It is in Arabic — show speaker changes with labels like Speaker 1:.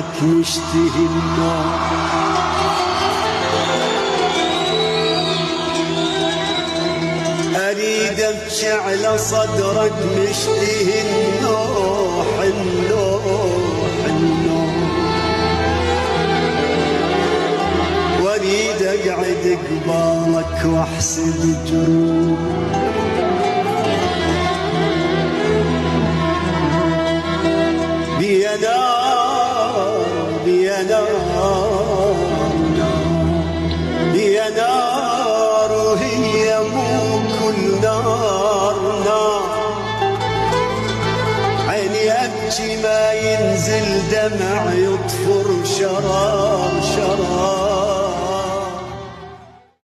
Speaker 1: صدرك مشتهي النار، أريد أبكي على صدرك مشتهي النوح النوح النوح، وأريد أقعد قبالك وأحسد جروح، بيا نار بيا نار بيا نار، وهي مو كل نار نار، عيني أبكي ما ينزل دمع يطفر شرار